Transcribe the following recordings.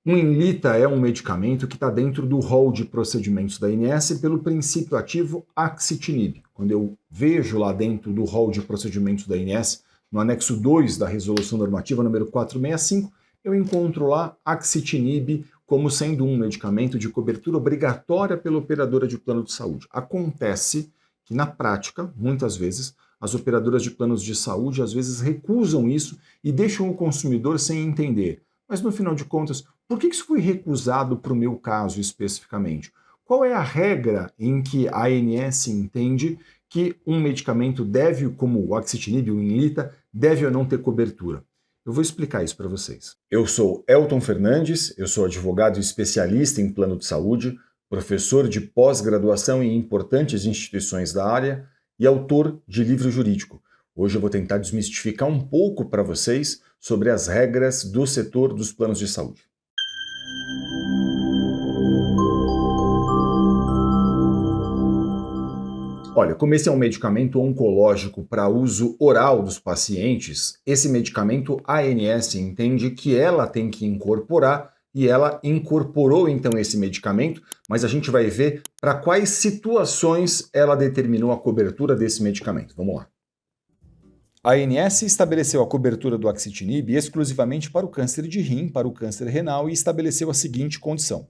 Um Inlita é um medicamento que está dentro do rol de procedimentos da ANS pelo princípio ativo axitinib. Quando eu vejo lá dentro do rol de procedimentos da ANS, no anexo 2 da Resolução Normativa número 465, eu encontro lá axitinib como sendo um medicamento de cobertura obrigatória pela operadora de plano de saúde. Acontece que, na prática, muitas vezes, as operadoras de planos de saúde às vezes recusam isso e deixam o consumidor sem entender. Mas, no final de contas, por que isso foi recusado para o meu caso especificamente? Qual é a regra em que a ANS entende que um medicamento deve, como o axitinib, o Inlita, deve ou não ter cobertura? Eu vou explicar isso para vocês. Eu sou Elton Fernandes, eu sou advogado especialista em plano de saúde, professor de pós-graduação em importantes instituições da área e autor de livro jurídico. Hoje eu vou tentar desmistificar um pouco para vocês sobre as regras do setor dos planos de saúde. Olha, como esse é um medicamento oncológico para uso oral dos pacientes, esse medicamento a ANS entende que ela tem que incorporar e ela incorporou então esse medicamento, mas a gente vai ver para quais situações ela determinou a cobertura desse medicamento. Vamos lá. A ANS estabeleceu a cobertura do axitinib exclusivamente para o câncer de rim, para o câncer renal e estabeleceu a seguinte condição.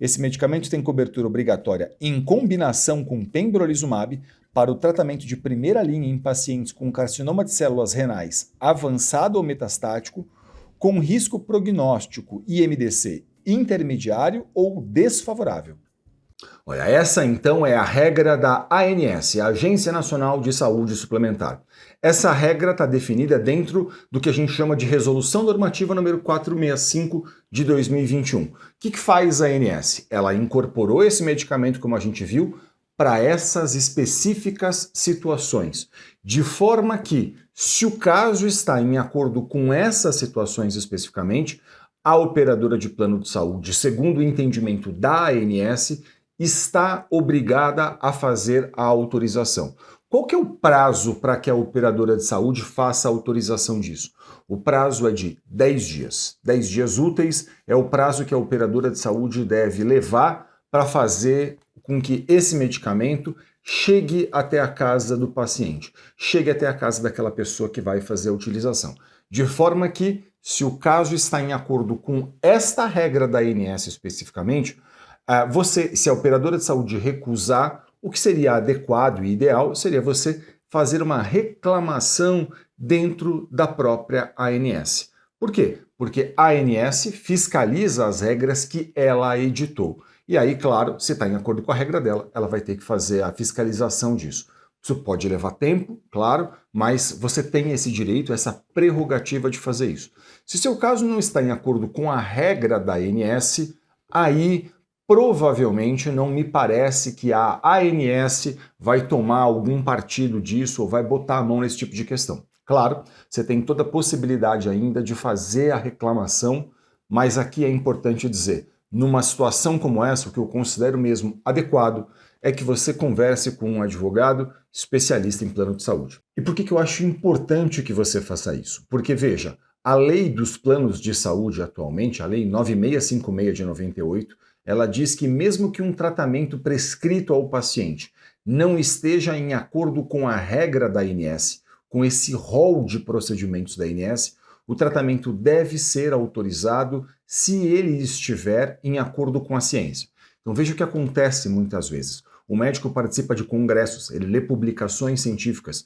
Esse medicamento tem cobertura obrigatória em combinação com pembrolizumab para o tratamento de primeira linha em pacientes com carcinoma de células renais avançado ou metastático, com risco prognóstico IMDC intermediário ou desfavorável. Olha, essa então é a regra da ANS, a Agência Nacional de Saúde Suplementar. Essa regra está definida dentro do que a gente chama de Resolução Normativa número 465 de 2021. O que faz a ANS? Ela incorporou esse medicamento, como a gente viu, para essas específicas situações, de forma que, se o caso está em acordo com essas situações especificamente, a operadora de plano de saúde, segundo o entendimento da ANS, está obrigada a fazer a autorização. Qual que é o prazo para que a operadora de saúde faça a autorização disso? O prazo é de 10 dias. 10 dias úteis é o prazo que a operadora de saúde deve levar para fazer com que esse medicamento chegue até a casa do paciente, chegue até a casa daquela pessoa que vai fazer a utilização. De forma que, se o caso está em acordo com esta regra da ANS especificamente, se a operadora de saúde recusar, o que seria adequado e ideal seria você fazer uma reclamação dentro da própria ANS. Por quê? Porque a ANS fiscaliza as regras que ela editou. E aí, claro, se está em acordo com a regra dela, ela vai ter que fazer a fiscalização disso. Isso pode levar tempo, claro, mas você tem esse direito, essa prerrogativa de fazer isso. Se seu caso não está em acordo com a regra da ANS, aí provavelmente não me parece que a ANS vai tomar algum partido disso ou vai botar a mão nesse tipo de questão. Claro, você tem toda a possibilidade ainda de fazer a reclamação, mas aqui é importante dizer, numa situação como essa, o que eu considero mesmo adequado é que você converse com um advogado especialista em plano de saúde. E por que eu acho importante que você faça isso? Porque, veja, a lei dos planos de saúde atualmente, a lei 9656 de 98, ela diz que mesmo que um tratamento prescrito ao paciente não esteja em acordo com a regra da ANS, com esse rol de procedimentos da ANS, o tratamento deve ser autorizado se ele estiver em acordo com a ciência. Então veja o que acontece muitas vezes. O médico participa de congressos, ele lê publicações científicas,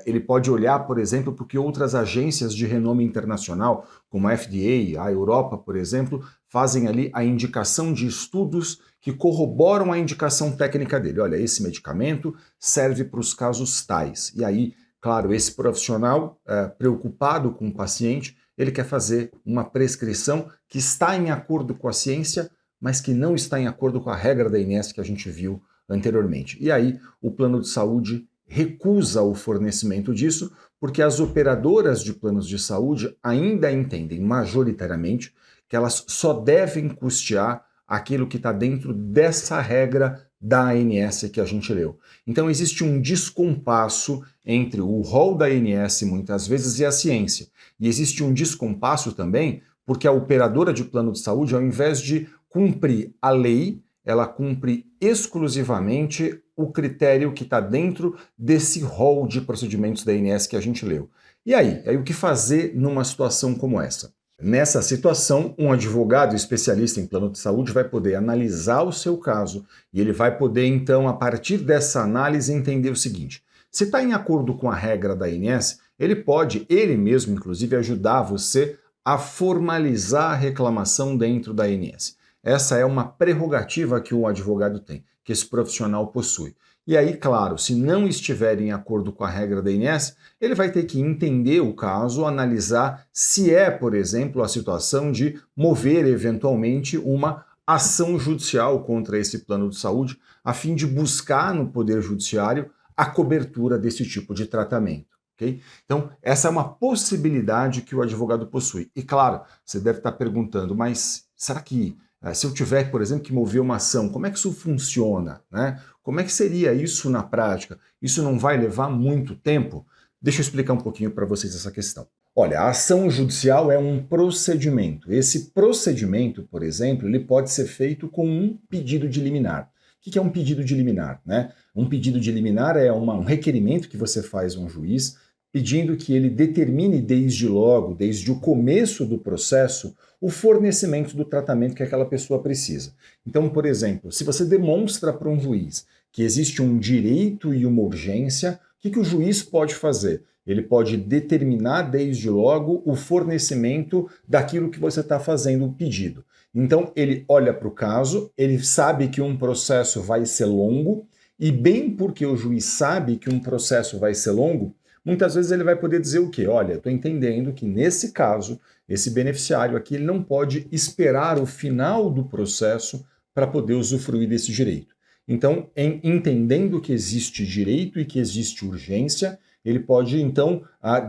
ele pode olhar, por exemplo, para o que outras agências de renome internacional, como a FDA, a Europa, por exemplo, fazem ali a indicação de estudos que corroboram a indicação técnica dele. Olha, esse medicamento serve para os casos tais. E aí, claro, esse profissional preocupado com o paciente, ele quer fazer uma prescrição que está em acordo com a ciência, mas que não está em acordo com a regra da ANS que a gente viu anteriormente. E aí, o plano de saúde recusa o fornecimento disso, porque as operadoras de planos de saúde ainda entendem majoritariamente que elas só devem custear aquilo que está dentro dessa regra da ANS que a gente leu. Então existe um descompasso entre o rol da ANS muitas vezes e a ciência. E existe um descompasso também Porque a operadora de plano de saúde, ao invés de cumprir a lei, ela cumpre exclusivamente o critério que está dentro desse rol de procedimentos da ANS que a gente leu. E aí o que fazer numa situação como essa? Nessa situação, um advogado especialista em plano de saúde vai poder analisar o seu caso e ele vai poder, então, a partir dessa análise, entender o seguinte: se está em acordo com a regra da ANS, ele pode, ele mesmo, inclusive, ajudar você a formalizar a reclamação dentro da ANS. Essa é uma prerrogativa que o advogado tem, que esse profissional possui. E aí, claro, se não estiver em acordo com a regra da ANS, ele vai ter que entender o caso, analisar se é, por exemplo, a situação de mover eventualmente uma ação judicial contra esse plano de saúde, a fim de buscar no Poder Judiciário a cobertura desse tipo de tratamento. Okay? Então, essa é uma possibilidade que o advogado possui. E claro, você deve estar perguntando, mas será que se eu tiver, por exemplo, que mover uma ação, como é que isso funciona? Né? Como é que seria isso na prática? Isso não vai levar muito tempo? Deixa eu explicar um pouquinho para vocês essa questão. Olha, a ação judicial é um procedimento. Esse procedimento, por exemplo, ele pode ser feito com um pedido de liminar. O que é um pedido de liminar? Né? Um pedido de liminar é um requerimento que você faz a um juiz pedindo que ele determine desde logo, desde o começo do processo, o fornecimento do tratamento que aquela pessoa precisa. Então, por exemplo, se você demonstra para um juiz que existe um direito e uma urgência, o que o juiz pode fazer? Ele pode determinar desde logo o fornecimento daquilo que você está fazendo o pedido. Então, ele olha para o caso, ele sabe que um processo vai ser longo, e bem porque o juiz sabe que um processo vai ser longo, muitas vezes ele vai poder dizer o quê? Olha, estou entendendo que nesse caso, esse beneficiário aqui ele não pode esperar o final do processo para poder usufruir desse direito. Então, entendendo que existe direito e que existe urgência, ele pode, então,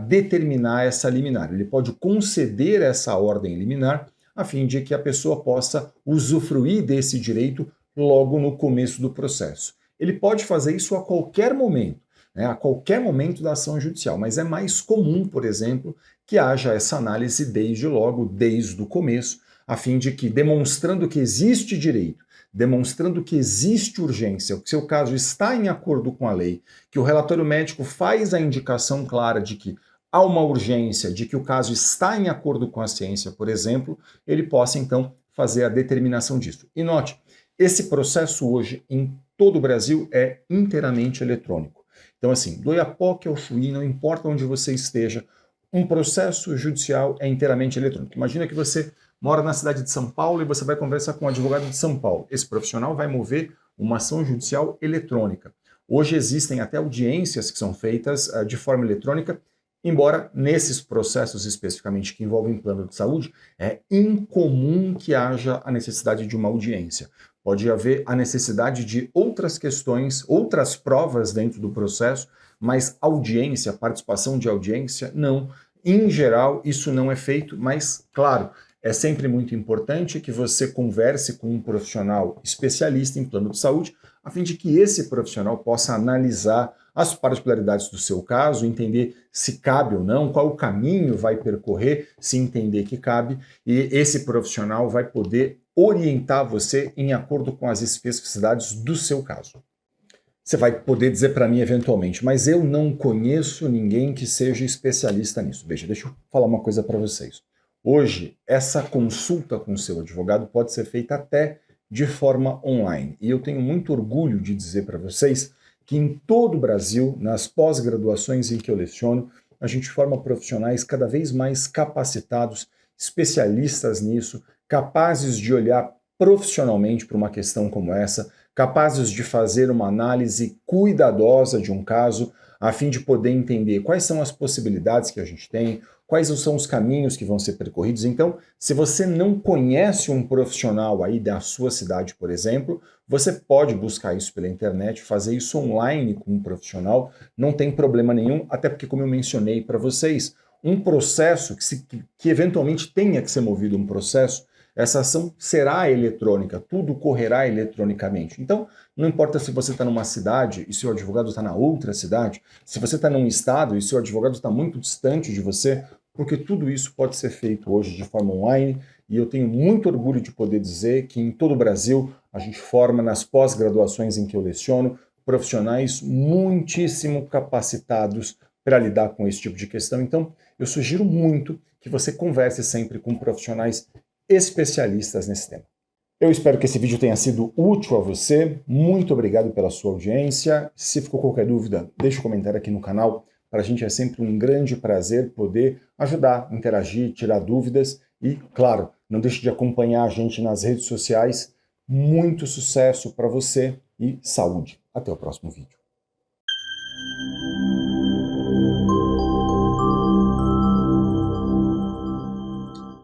determinar essa liminar. Ele pode conceder essa ordem liminar a fim de que a pessoa possa usufruir desse direito logo no começo do processo. Ele pode fazer isso a qualquer momento, né, a qualquer momento da ação judicial, mas é mais comum, por exemplo, que haja essa análise desde logo, desde o começo, a fim de que, demonstrando que existe direito, demonstrando que existe urgência, que seu caso está em acordo com a lei, que o relatório médico faz a indicação clara de que há uma urgência, de que o caso está em acordo com a ciência, por exemplo, ele possa então fazer a determinação disso. E note, esse processo hoje em todo o Brasil é inteiramente eletrônico. Então assim, do Oiapoque ao Chuí, não importa onde você esteja, um processo judicial é inteiramente eletrônico. Imagina que você mora na cidade de São Paulo e você vai conversar com um advogado de São Paulo. Esse profissional vai mover uma ação judicial eletrônica. Hoje existem até audiências que são feitas de forma eletrônica, embora nesses processos especificamente que envolvem plano de saúde, é incomum que haja a necessidade de uma audiência. Pode haver a necessidade de outras questões, outras provas dentro do processo, mas audiência, participação de audiência, não. Em geral, isso não é feito, mas, claro, é sempre muito importante que você converse com um profissional especialista em plano de saúde, a fim de que esse profissional possa analisar as particularidades do seu caso, entender se cabe ou não, qual o caminho vai percorrer, se entender que cabe, e esse profissional vai poder orientar você em acordo com as especificidades do seu caso. Você vai poder dizer para mim eventualmente, mas eu não conheço ninguém que seja especialista nisso. Veja, deixa eu falar uma coisa para vocês. Hoje, essa consulta com o seu advogado pode ser feita até de forma online. E eu tenho muito orgulho de dizer para vocês que em todo o Brasil, nas pós-graduações em que eu leciono, a gente forma profissionais cada vez mais capacitados, especialistas nisso, capazes de olhar profissionalmente para uma questão como essa, capazes de fazer uma análise cuidadosa de um caso, a fim de poder entender quais são as possibilidades que a gente tem, quais são os caminhos que vão ser percorridos. Então, se você não conhece um profissional aí da sua cidade, por exemplo, você pode buscar isso pela internet, fazer isso online com um profissional, não tem problema nenhum, até porque, como eu mencionei para vocês, um processo que eventualmente tenha que ser movido um processo, essa ação será eletrônica, tudo correrá eletronicamente. Então, não importa se você está numa cidade e seu advogado está na outra cidade, se você está num estado e seu advogado está muito distante de você, porque tudo isso pode ser feito hoje de forma online e eu tenho muito orgulho de poder dizer que em todo o Brasil a gente forma nas pós-graduações em que eu leciono profissionais muitíssimo capacitados para lidar com esse tipo de questão. Então, eu sugiro muito que você converse sempre com profissionais especialistas nesse tema. Eu espero que esse vídeo tenha sido útil a você. Muito obrigado pela sua audiência. Se ficou qualquer dúvida, deixe um comentário aqui no canal. Para a gente é sempre um grande prazer poder ajudar, interagir, tirar dúvidas. E, claro, não deixe de acompanhar a gente nas redes sociais. Muito sucesso para você e saúde. Até o próximo vídeo.